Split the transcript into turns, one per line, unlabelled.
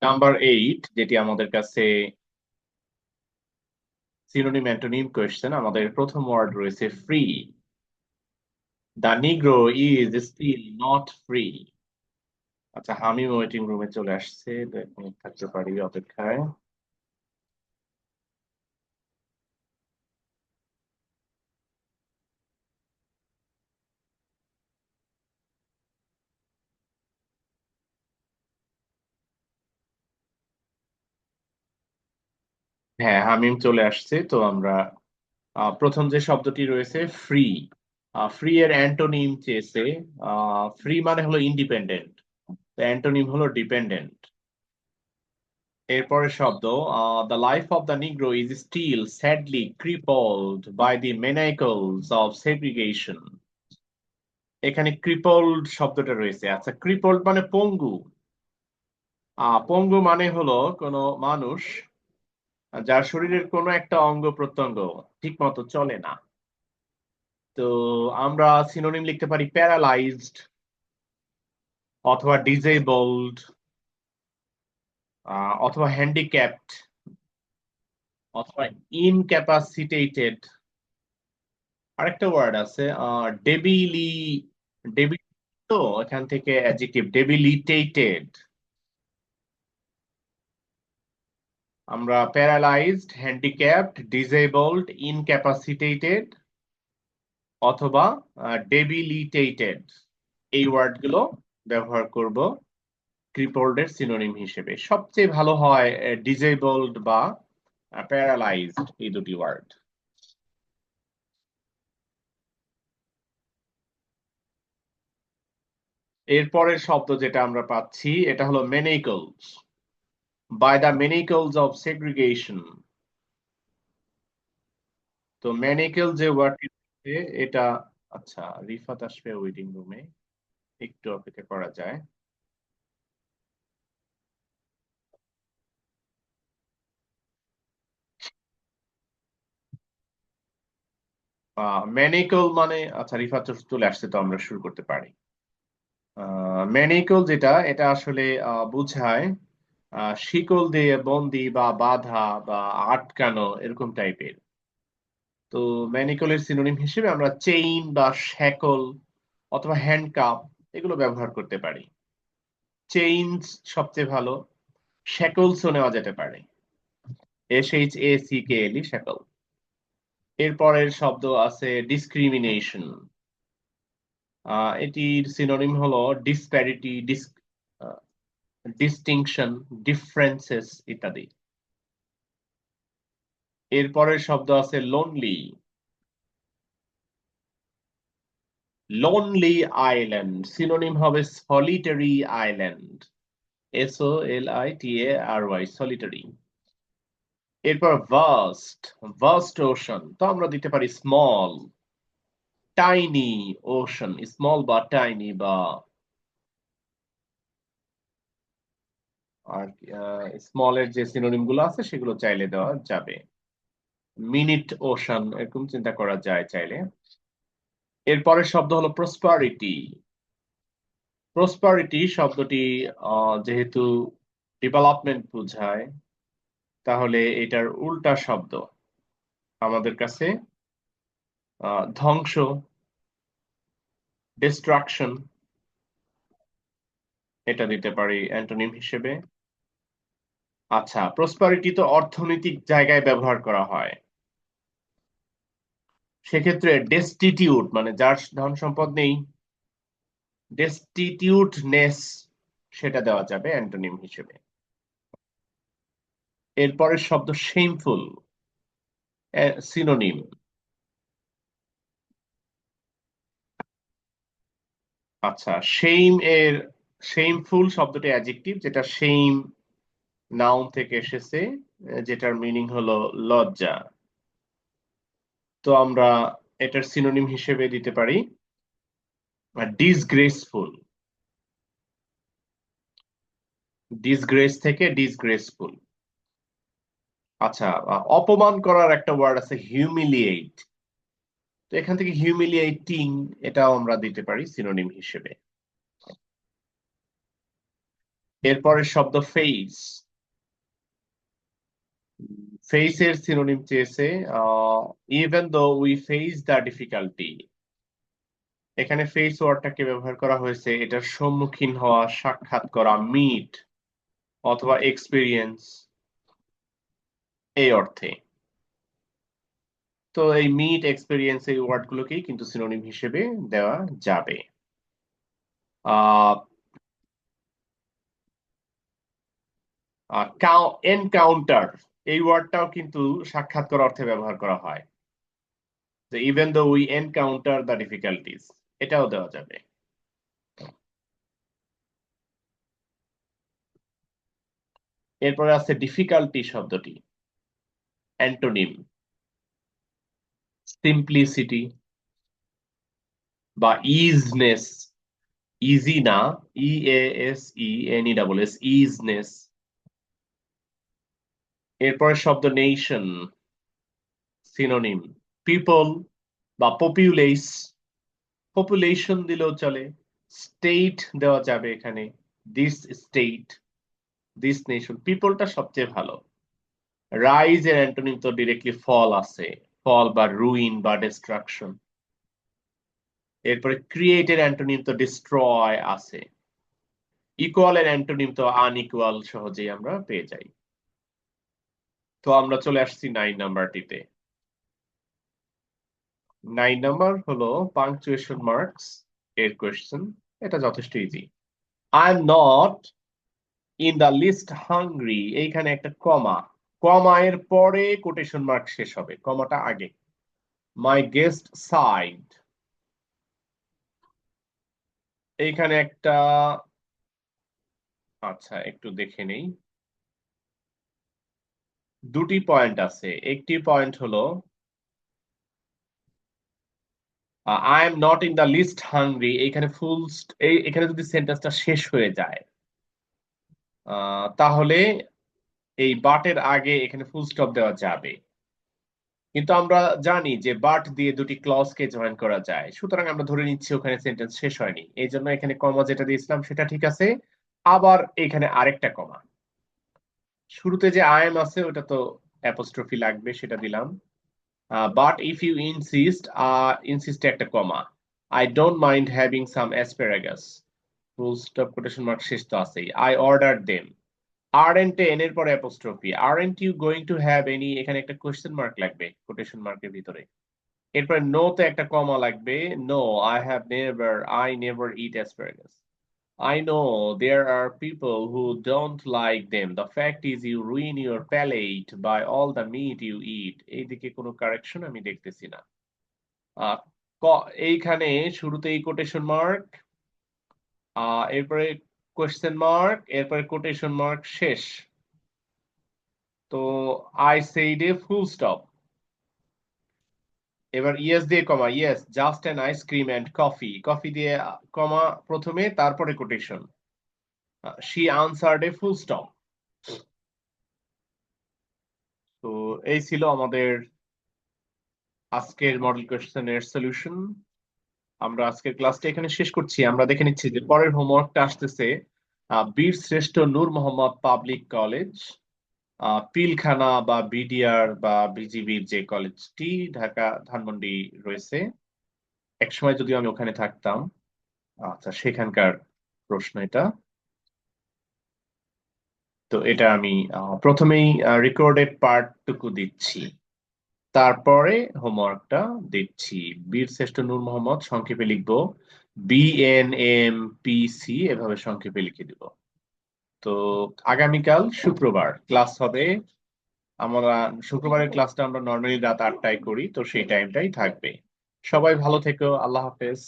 Number 8, যেটি আমাদের কাছে সিনোনিম অ্যান্টোনিম কোয়েশ্চেন, আমাদের প্রথম ওয়ার্ড রয়েছে free. The নিগ্রো is still not free. আচ্ছা, আমি ওয়েটিং রুমে চলে আসছে, 2 মিনিট থাকতে পারি অপেক্ষায়। হ্যাঁ, হামিম চলে আসছে। তো আমরা প্রথম যে শব্দটি রয়েছে ফ্রি, ফ্রি এর অ্যান্টোনিম চেয়েছে। ফ্রি মানে হলো ইন্ডিপেন্ডেন্ট, তো অ্যান্টোনিম হলো ডিপেন্ডেন্ট। এরপরের শব্দ, the life of the নিগ্রো is still sadly crippled by the manacles of segregation. এখানে ক্রিপলড শব্দটা রয়েছে। আচ্ছা, ক্রিপলড মানে পঙ্গু। পঙ্গু মানে হলো কোনো মানুষ যার শরীরের কোনো একটা অঙ্গ প্রত্যঙ্গ ঠিক মতো চলে না। তো আমরা সিনোনিম লিখতে পারি প্যারালাইজড, অথবা ডিজেবলড, অথবা হ্যান্ডিক্যাপড, অথবা ইনক্যাপাসিটেটেড। আরেকটা ওয়ার্ড আছে ডেবিলি, ডেবি, তো এখান থেকে অ্যাডজেক্টিভ ডেবিলিটেটেড। আমরা প্যারালাইজড, হ্যান্ডিক্যাপড, ডিজেবলড, ইনক্যাপাসিটেটেড অথবা ডেবিলিটেটেড, এই ওয়ার্ডগুলো ব্যবহার করব ক্রিপলড এর সিনোনিম হিসেবে। সবচেয়ে ভালো হয় ডিজেবলড বা প্যারালাইজড, এই দুটি ওয়ার্ড। এরপরের শব্দ যেটা আমরা পাচ্ছি এটা হলো মেনিকলস, বাই দ্য মেনিকলস অফ সেগ্রিগেশন। তো ম্যানিকেল যে ওয়ার্ডটি এটা, আচ্ছা, রিফাত আসবে ওয়েটিং রুমে, একটু অপেক্ষা করা যায়। ম্যানিকল মানে, আচ্ছা রিফাত চলে আসছে, তো আমরা শুরু করতে পারি। ম্যানিকল যেটা, এটা আসলে বোঝায় শিকল দিয়ে বন্দি বা বাঁধা বা আটকানো, এরকম টাইপের। তো ম্যানিকলের সিনোনিম হিসেবে আমরা চেইন বা শ্যাকল অথবা হ্যান্ডকাপ এগুলো ব্যবহার করতে পারি। চেইনস সবচেয়ে ভালো, শ্যাকলসও নেওয়া যেতে পারে, SHACKLE, শ্যাকল। এরপরের শব্দ আছে ডিসক্রিমিনেশন। এটির সিনোনিম হলো ডিসপ্যারিটি, ডিস্টিংশন, ডিফারেন্সেস ইত্যাদি। এরপরের শব্দ আছে লোনলি। লোনলি আইল্যান্ড সিনোনিম হবে সলিটারি আইল্যান্ড, SOLITARY, সলিটারি। এরপর ভাস্ট, ভাস্ট ওশন, তো আমরা দিতে পারি স্মল, টাইনি ওশন, স্মল বা টাইনি বা, আর স্মলের যে সিনোনিম গুলো আছে সেগুলো চাইলে দেওয়া যাবে। মিনিট ওশান এরকম চিন্তা করা যায় চাইলে। এরপরের শব্দ হলো প্রসপারিটি। প্রসপারিটি শব্দটি যেহেতু ডেভেলপমেন্ট বোঝায়, তাহলে এটার উল্টা শব্দ আমাদের কাছে ধ্বংস, ডিস্ট্রাকশন, এটা দিতে পারি অ্যান্টোনিম হিসেবে। আচ্ছা, প্রসপারিটি তো অর্থনৈতিক জায়গায় ব্যবহার করা হয়, সেক্ষেত্রে ডেস্টিটিউট মানে যার ধন সম্পদ নেই, ডেস্টিটিউটনেস, সেটা দেওয়া যাবে অ্যান্টোনিম হিসেবে। এরপরের শব্দ শেমফুল, সিনোনিম। আচ্ছা, শেম এর, শেমফুল শব্দটি অ্যাডজেক্টিভ, যেটা শেম নাউন থেকে এসেছে, যেটার মিনিং হলো লজ্জা। তো আমরা এটার সিনোনিম হিসেবে দিতে পারি ডিসগ্রেসফুল, ডিসগ্রেস থেকে ডিসগ্রেসফুল। আচ্ছা, অপমান করার একটা ওয়ার্ড আছে হিউমিলিয়েট, তো এখান থেকে হিউমিলিয়েটিং, এটাও আমরা দিতে পারি সিনোনিম হিসেবে। এরপরের শব্দ ফেস। ফেসের সিনোনিম চেয়েছে even though we face the difficulty. এখানে ফেস ওয়ার্ডটাকে ব্যবহার করা হয়েছে এটার সম্মুখীন হওয়া, সাক্ষাৎ করা, মিট অথবা এক্সপিরিয়েন্স এই অর্থে। তো এই মিট, এক্সপিরিয়েন্স এই ওয়ার্ডগুলোকেই কিন্তু সিনোনিম হিসেবে দেওয়া যাবে। এনকাউন্টার এই ওয়ার্ডটাও কিন্তু সাক্ষাৎ করার অর্থে ব্যবহার করা হয়, যে even though we encounter the difficulties, এটাও দেওয়া যাবে। এরপরে আছে ডিফিকাল্টি শব্দটি, অ্যান্টোনিম সিম্পলিসিটি বা ইজনেস। ইজি না, EASENESS, ইজনেস। এরপরে শব্দ নেশন, সিনোনিম পিপল বা পপুলেস। পপুলেশন দিলেও চলে, স্টেট দেওয়া যাবে এখানে, দিস স্টেট, দিস নেশন। পিপলটা সবচেয়ে ভালো। রাইজ এর অ্যান্টোনিম তো ডিরেক্টলি ফল আছে, ফল বা রুইন বা ডিস্ট্রাকশন। এরপরে ক্রিয়েট এর অ্যান্টোনিম তো ডিস্ট্রয় আছে। ইকুয়াল এর অ্যান্টোনিম তো আনইকুয়াল সহজেই আমরা পেয়ে যাই। তো আমরা চলে আসছি 9 নাম্বারটিতে। 9 নাম্বার হলো পাংচুয়েশন মার্কস এর কোয়েশ্চেন। এটা যথেষ্ট easy. I am not in the list hungry, এইখানে একটা কমা, কমা এর পরে কোটেশন মার্ক শেষ হবে, কমাটা আগে। মাই গেস্ট সাইড, এইখানে একটা, আচ্ছা একটু দেখে নেই। দুটি পয়েন্ট আছে, একটি পয়েন্ট হলো I am not in the list hungry, এইখানে এখানে যদি সেন্টেন্সটা শেষ হয়ে যায় তাহলে এই বাটের আগে এখানে ফুল স্টপ দেওয়া যাবে। কিন্তু আমরা জানি যে বাট দিয়ে দুটি ক্লজকে জয়েন করা যায়, সুতরাং আমরা ধরে নিচ্ছি ওখানে সেন্টেন্স শেষ হয়নি, এই জন্য এখানে কমা যেটা দিয়েছিলাম সেটা ঠিক আছে। আবার এখানে আরেকটা কমা, শুরুতে যে আই এম আছে ওটা তো অ্যাপোস্ট্রফি লাগবে, সেটা দিলাম। বাট ইফ ইউ ইনসিস্ট, ইনসিস্টে একটা comma. I don't mind having some asparagus, full stop quotation mark শেষ তো আছেই। I order them, aren't n এর পরে apostrophe, aren't you going to have any, এখানে একটা কোয়েশ্চেন মার্ক লাগবে কোটেশন মার্কের ভিতরে। এরপরে নো তে একটা কমা লাগবে, no I never eat asparagus. I know there are people who don't like them. The fact is you ruin your palate by all the meat you eat. এইদিকে কোনো correction আমি দেখতেছি না। আহ, এইখানে শুরুতেই কোটেশন মার্ক, এরপরে question mark, এরপরে quotation mark শেষ। তো I said A full stop. এবার ইয়েস দিয়ে কমা, yes just an ice cream and coffee, coffee দিয়ে কমা প্রথমে, তারপরে quotation. She answered A full stop. তো এই ছিল আমাদের আজকের মডেল কোয়েশ্চেনের সলিউশন। আমরা আজকের ক্লাসটা এখানে শেষ করছি। আমরা দেখে নিচ্ছি যে পরের হোমওয়ার্কটা আসতেছে বীর শ্রেষ্ঠ নূর মোহাম্মদ পাবলিক কলেজ, পিলখানা বা বিডিআর বা বিজিবির যে কলেজটি ঢাকা ধানমন্ডি রয়েছে, একসময় যদিও আমি ওখানে থাকতাম, আচ্ছা সেখানকার প্রশ্ন এটা। তো এটা আমি প্রথমেই রেকর্ডেড পার্টটুকু দিচ্ছি, তারপরে হোমওয়ার্কটা দিচ্ছি। বীর শ্রেষ্ঠ নূর মোহাম্মদ সংক্ষেপে লিখবো BNMPC, এভাবে সংক্ষেপে লিখে দিব। তো আগামীকাল শুক্রবার ক্লাস হবে। আমরা শুক্রবারের ক্লাসটা আমরা নর্মালি রাত 8টায় করি, তো সেই টাইমটাই থাকবে। সবাই ভালো থেকো, আল্লাহ হাফেজ।